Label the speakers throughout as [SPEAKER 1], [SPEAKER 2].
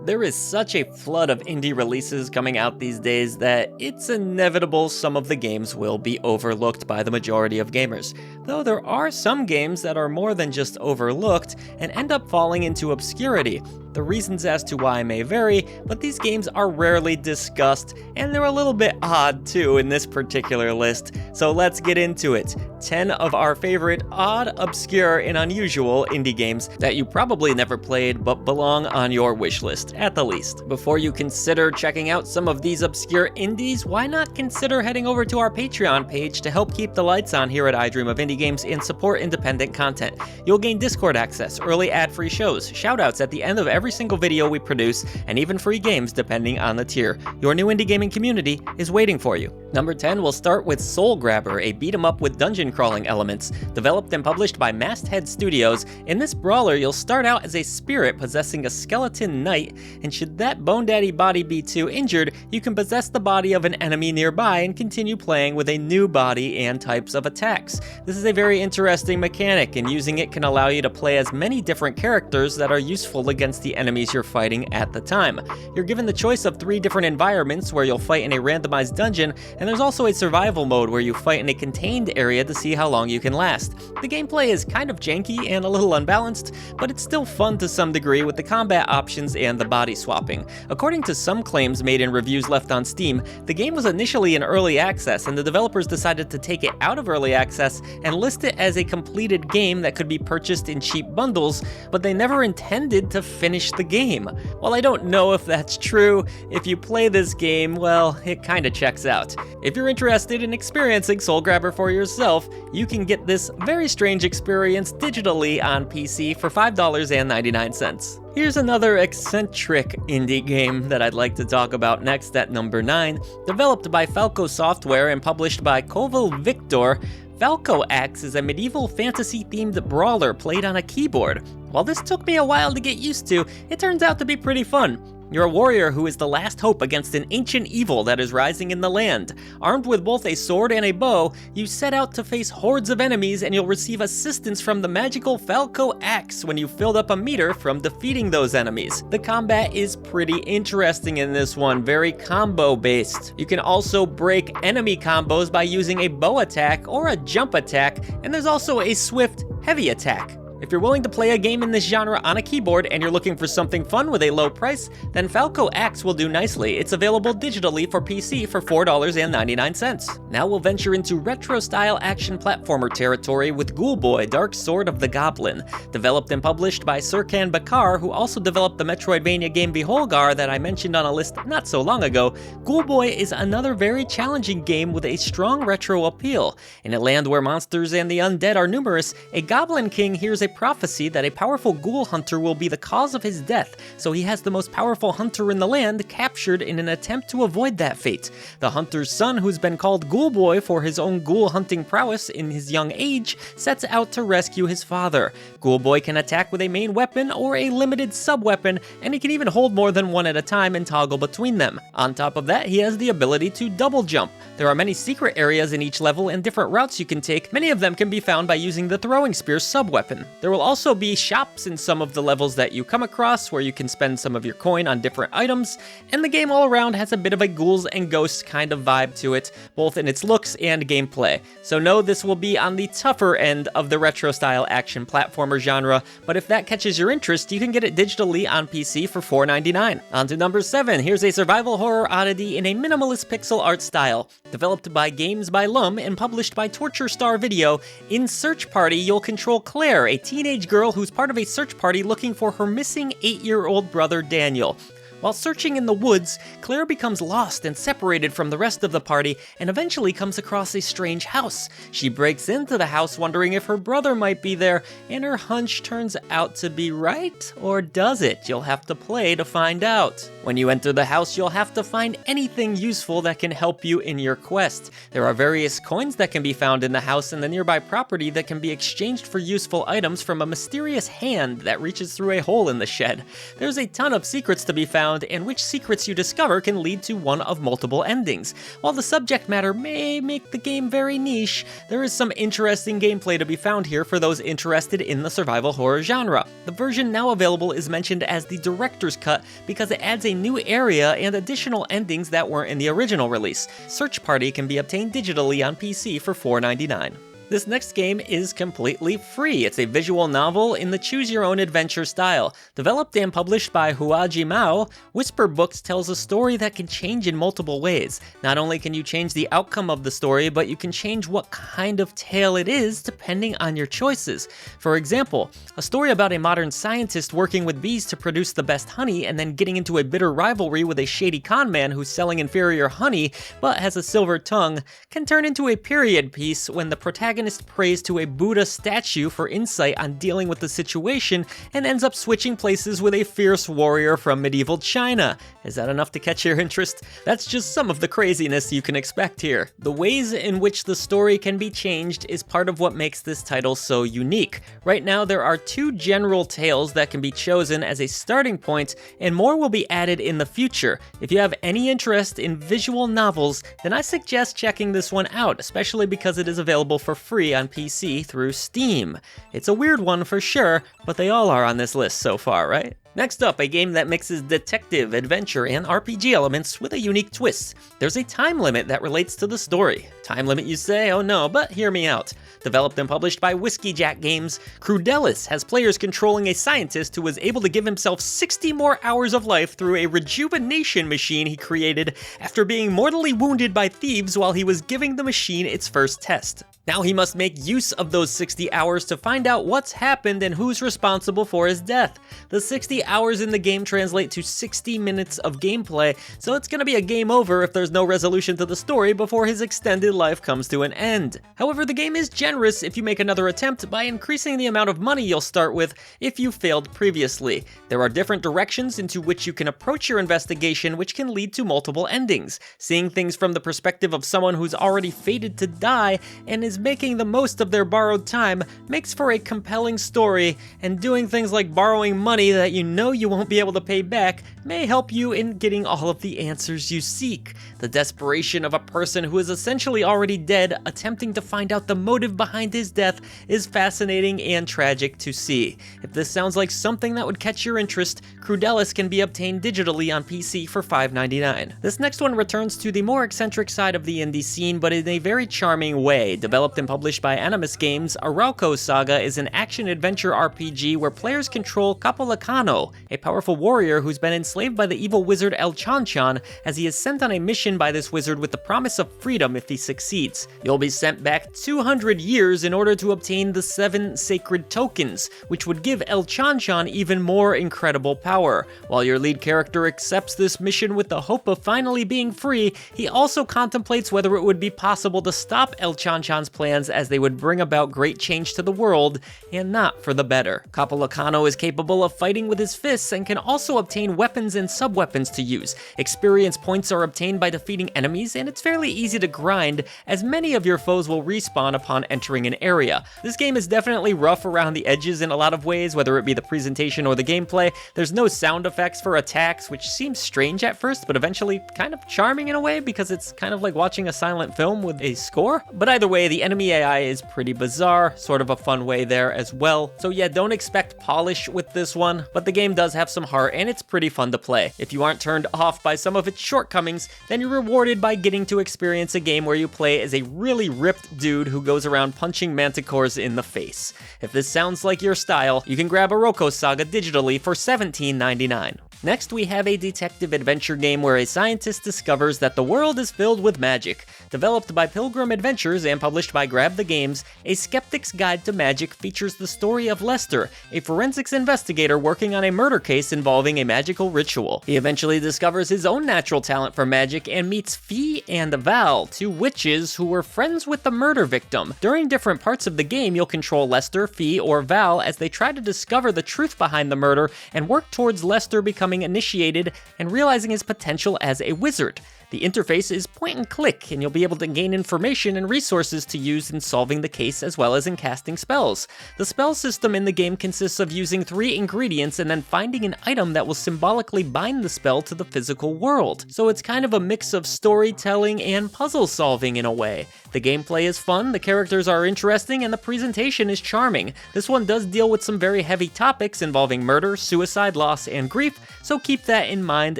[SPEAKER 1] There is such a flood of indie releases coming out these days that it's inevitable some of the games will be overlooked by the majority of gamers. Though there are some games that are more than just overlooked and end up falling into obscurity. The reasons as to why may vary, but these games are rarely discussed, and they're a little bit odd too in this particular list. So let's get into it. 10 of our favorite odd, obscure, and unusual indie games that you probably never played but belong on your wish list, at the least. Before you consider checking out some of these obscure indies, why not consider heading over to our Patreon page to help keep the lights on here at I Dream of Indie Games and support independent content. You'll gain Discord access, early ad-free shows, shoutouts at the end of every single video we produce, and even free games depending on the tier. Your new indie gaming community is waiting for you. Number 10, we'll start with Soul Grabber, a beat-em-up with dungeon crawling elements. Developed and published by Masthead Studios, in this brawler you'll start out as a spirit possessing a skeleton knight, and should that Bone Daddy body be too injured, you can possess the body of an enemy nearby and continue playing with a new body and types of attacks. This is a very interesting mechanic, and using it can allow you to play as many different characters that are useful against the enemies you're fighting at the time. You're given the choice of 3 different environments where you'll fight in a randomized dungeon, and there's also a survival mode where you fight in a contained area to see how long you can last. The gameplay is kind of janky and a little unbalanced, but it's still fun to some degree with the combat options and the body swapping. According to some claims made in reviews left on Steam, the game was initially in early access, and the developers decided to take it out of early access and list it as a completed game that could be purchased in cheap bundles, but they never intended to finish the game. While I don't know if that's true, if you play this game, well, it kinda checks out. If you're interested in experiencing Soul Grabber for yourself, you can get this very strange experience digitally on PC for $5.99. Here's another eccentric indie game that I'd like to talk about next at number 9. Developed by Falco Software and published by Koval Victor, Falco Axe is a medieval fantasy-themed brawler played on a keyboard. While this took me a while to get used to, it turns out to be pretty fun. You're a warrior who is the last hope against an ancient evil that is rising in the land. Armed with both a sword and a bow, you set out to face hordes of enemies, and you'll receive assistance from the magical Falco Axe when you've filled up a meter from defeating those enemies. The combat is pretty interesting in this one, very combo based. You can also break enemy combos by using a bow attack or a jump attack, and there's also a swift heavy attack. If you're willing to play a game in this genre on a keyboard and you're looking for something fun with a low price, then Falco Axe will do nicely. It's available digitally for PC for $4.99. Now we'll venture into retro-style action platformer territory with Ghoulboy, Dark Sword of the Goblin. Developed and published by Serkan Bakar, who also developed the Metroidvania game Beholgar that I mentioned on a list not so long ago, Ghoulboy is another very challenging game with a strong retro appeal. In a land where monsters and the undead are numerous, a Goblin King hears a prophecy that a powerful ghoul hunter will be the cause of his death, so he has the most powerful hunter in the land captured in an attempt to avoid that fate. The hunter's son, who's been called Ghoulboy for his own ghoul hunting prowess in his young age, sets out to rescue his father. Ghoulboy can attack with a main weapon or a limited sub-weapon, and he can even hold more than one at a time and toggle between them. On top of that, he has the ability to double jump. There are many secret areas in each level and different routes you can take. Many of them can be found by using the throwing spear sub-weapon. There will also be shops in some of the levels that you come across where you can spend some of your coin on different items, and the game all around has a bit of a ghouls and ghosts kind of vibe to it, both in its looks and gameplay. So no, this will be on the tougher end of the retro-style action platformer genre, but if that catches your interest, you can get it digitally on PC for $4.99. On to number 7, here's a survival horror oddity in a minimalist pixel art style. Developed by Games by Lum and published by Torture Star Video, in Search Party you'll control Claire, a teenage girl who's part of a search party looking for her missing 8-year-old brother Daniel. While searching in the woods, Claire becomes lost and separated from the rest of the party and eventually comes across a strange house. She breaks into the house wondering if her brother might be there, and her hunch turns out to be right, or does it? You'll have to play to find out. When you enter the house, you'll have to find anything useful that can help you in your quest. There are various coins that can be found in the house and the nearby property that can be exchanged for useful items from a mysterious hand that reaches through a hole in the shed. There's a ton of secrets to be found, found and which secrets you discover can lead to one of multiple endings. While the subject matter may make the game very niche, there is some interesting gameplay to be found here for those interested in the survival horror genre. The version now available is mentioned as the director's cut because it adds a new area and additional endings that weren't in the original release. Search Party can be obtained digitally on PC for $4.99. This next game is completely free. It's a visual novel in the choose-your-own-adventure style. Developed and published by Huaji Mao, Whisper Books tells a story that can change in multiple ways. Not only can you change the outcome of the story, but you can change what kind of tale it is depending on your choices. For example, a story about a modern scientist working with bees to produce the best honey and then getting into a bitter rivalry with a shady con man who's selling inferior honey but has a silver tongue can turn into a period piece when the protagonist prays to a Buddha statue for insight on dealing with the situation and ends up switching places with a fierce warrior from medieval China. Is that enough to catch your interest? That's just some of the craziness you can expect here. The ways in which the story can be changed is part of what makes this title so unique. Right now there are 2 general tales that can be chosen as a starting point, and more will be added in the future. If you have any interest in visual novels, then I suggest checking this one out, especially because it is available for free on PC through Steam. It's a weird one for sure, but they all are on this list so far, right? Next up, a game that mixes detective, adventure, and RPG elements with a unique twist. There's a time limit that relates to the story. Time limit, you say? Oh no, but hear me out. Developed and published by Whiskey Jack Games, Crudelis has players controlling a scientist who was able to give himself 60 more hours of life through a rejuvenation machine he created after being mortally wounded by thieves while he was giving the machine its first test. Now he must make use of those 60 hours to find out what's happened and who's responsible for his death. The 60 hours in the game translate to 60 minutes of gameplay, so it's gonna be a game over if there's no resolution to the story before his extended life comes to an end. However, the game is generous if you make another attempt by increasing the amount of money you'll start with if you failed previously. There are different directions into which you can approach your investigation, which can lead to multiple endings. Seeing things from the perspective of someone who's already fated to die and is making the most of their borrowed time makes for a compelling story, and doing things like borrowing money that you know you won't be able to pay back may help you in getting all of the answers you seek. The desperation of a person who is essentially already dead attempting to find out the motive behind his death is fascinating and tragic to see. If this sounds like something that would catch your interest, Crudelis can be obtained digitally on PC for $5.99. This next one returns to the more eccentric side of the indie scene, but in a very charming way. Developed and published by Animus Games, Arauco Saga is an action-adventure RPG where players control Capolacano, a powerful warrior who's been enslaved by the evil wizard El Chanchan, as he is sent on a mission by this wizard with the promise of freedom if he succeeds. You'll be sent back 200 years in order to obtain the 7 sacred tokens, which would give El Chanchan even more incredible power. While your lead character accepts this mission with the hope of finally being free, he also contemplates whether it would be possible to stop El Chanchan's plans, as they would bring about great change to the world, and not for the better. Capolacano is capable of fighting with his fists and can also obtain weapons and sub-weapons to use. Experience points are obtained by defeating enemies, and it's fairly easy to grind, as many of your foes will respawn upon entering an area. This game is definitely rough around the edges in a lot of ways, whether it be the presentation or the gameplay. There's no sound effects for attacks, which seems strange at first, but eventually kind of charming in a way, because it's kind of like watching a silent film with a score. But either way, the enemy AI is pretty bizarre, sort of a fun way there as well. So yeah, don't expect polish with this one, but the game does have some heart and it's pretty fun to play. If you aren't turned off by some of its shortcomings, then you're rewarded by getting to experience a game where you play as a really ripped dude who goes around punching manticores in the face. If this sounds like your style, you can grab Arauco Saga digitally for $17.99. Next, we have a detective adventure game where a scientist discovers that the world is filled with magic. Developed by Pilgrim Adventures and published by Grab the Games, A Sceptic's Guide to Magic features the story of Lester, a forensics investigator working on a murder case involving a magical ritual. He eventually discovers his own natural talent for magic and meets Fee and Val, 2 witches who were friends with the murder victim. During different parts of the game, you'll control Lester, Fee, or Val as they try to discover the truth behind the murder and work towards Lester becoming initiated and realizing his potential as a wizard. The interface is point and click, and you'll be able to gain information and resources to use in solving the case as well as in casting spells. The spell system in the game consists of using 3 ingredients and then finding an item that will symbolically bind the spell to the physical world. So it's kind of a mix of storytelling and puzzle solving in a way. The gameplay is fun, the characters are interesting, and the presentation is charming. This one does deal with some very heavy topics involving murder, suicide, loss, and grief, so keep that in mind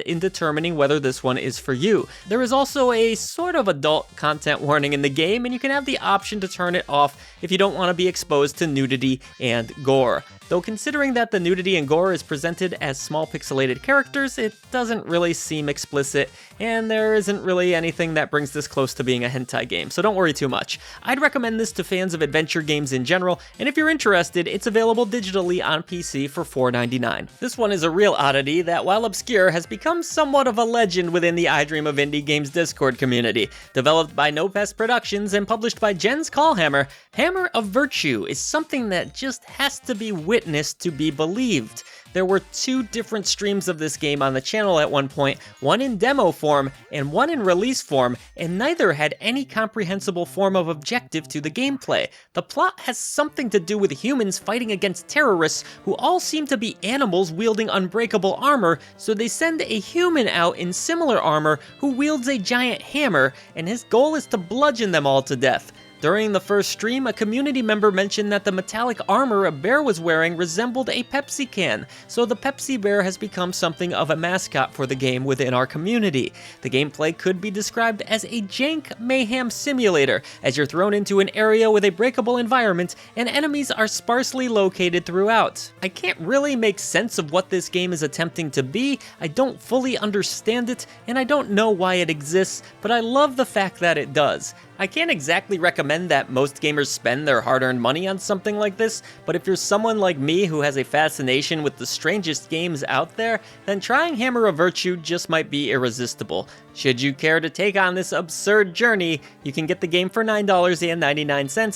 [SPEAKER 1] in determining whether this one is for you. There is also a sort of adult content warning in the game, and you can have the option to turn it off if you don't want to be exposed to nudity and gore. Though considering that the nudity and gore is presented as small pixelated characters, it doesn't really seem explicit, and there isn't really anything that brings this close to being a hentai game, so don't worry too much. I'd recommend this to fans of adventure games in general, and if you're interested, it's available digitally on PC for $4.99. This one is a real oddity that, while obscure, has become somewhat of a legend within the I Dream of Indie Games Discord community. Developed by No Pest Productions and published by Jens Callhammer, Hammer of Virtue is something that just has to be witnessed to be believed. There were 2 different streams of this game on the channel at one point, one in demo form and one in release form, and neither had any comprehensible form of objective to the gameplay. The plot has something to do with humans fighting against terrorists who all seem to be animals wielding unbreakable armor, so they send a human out in similar armor who wields a giant hammer, and his goal is to bludgeon them all to death. During the first stream, a community member mentioned that the metallic armor a bear was wearing resembled a Pepsi can, so the Pepsi bear has become something of a mascot for the game within our community. The gameplay could be described as a jank mayhem simulator, as you're thrown into an area with a breakable environment and enemies are sparsely located throughout. I can't really make sense of what this game is attempting to be, I don't fully understand it, and I don't know why it exists, but I love the fact that it does. I can't exactly recommend that most gamers spend their hard-earned money on something like this, but if you're someone like me who has a fascination with the strangest games out there, then trying Hammer of Virtue just might be irresistible. Should you care to take on this absurd journey, you can get the game for $9.99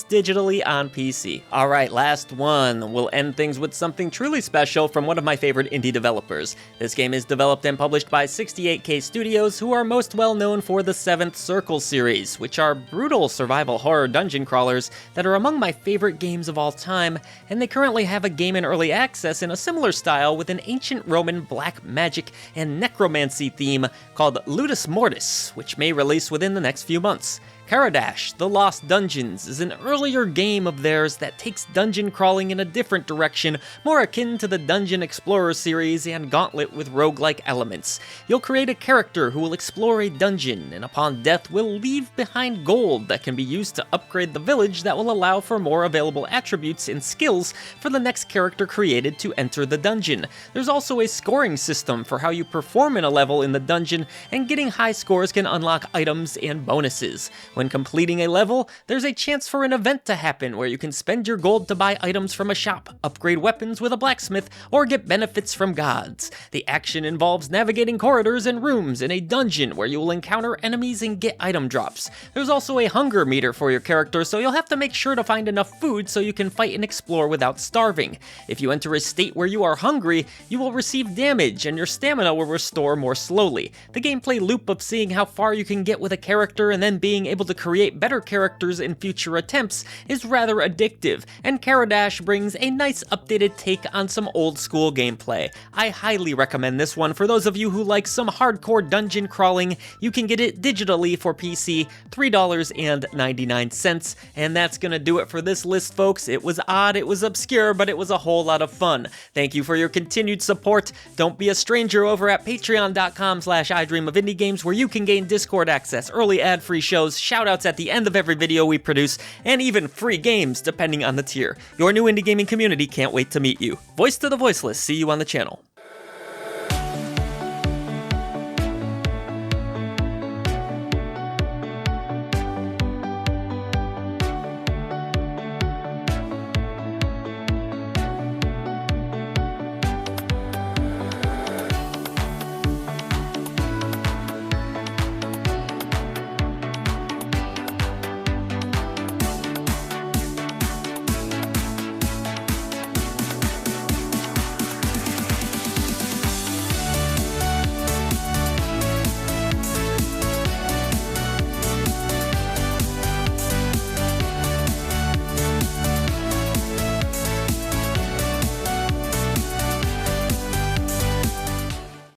[SPEAKER 1] digitally on PC. Alright, last one. We'll end things with something truly special from one of my favorite indie developers. This game is developed and published by 68K Studios, who are most well known for the 7th Circle series, which are brutal survival horror dungeon crawlers that are among my favorite games of all time, and they currently have a game in early access in a similar style with an ancient Roman black magic and necromancy theme called Ludus Mortis, which may release within the next few months. Karadash, The Lost Dungeons, is an earlier game of theirs that takes dungeon crawling in a different direction, more akin to the Dungeon Explorer series and Gauntlet with roguelike elements. You'll create a character who will explore a dungeon, and upon death will leave behind gold that can be used to upgrade the village that will allow for more available attributes and skills for the next character created to enter the dungeon. There's also a scoring system for how you perform in a level in the dungeon, and getting high scores can unlock items and bonuses. When completing a level, there's a chance for an event to happen where you can spend your gold to buy items from a shop, upgrade weapons with a blacksmith, or get benefits from gods. The action involves navigating corridors and rooms in a dungeon where you will encounter enemies and get item drops. There's also a hunger meter for your character, so you'll have to make sure to find enough food so you can fight and explore without starving. If you enter a state where you are hungry, you will receive damage and your stamina will restore more slowly. The gameplay loop of seeing how far you can get with a character and then being able to create better characters in future attempts is rather addictive, and Karadash brings a nice updated take on some old school gameplay. I highly recommend this one for those of you who like some hardcore dungeon crawling. You can get it digitally for PC, $3.99, and that's gonna do it for this list, folks. It was odd, it was obscure, but it was a whole lot of fun. Thank you for your continued support. Don't be a stranger over at patreon.com/idreamofindiegames, where you can gain Discord access, early ad-free shows, shoutouts at the end of every video we produce, and even free games depending on the tier. Your new indie gaming community can't wait to meet you. Voice to the voiceless, see you on the channel.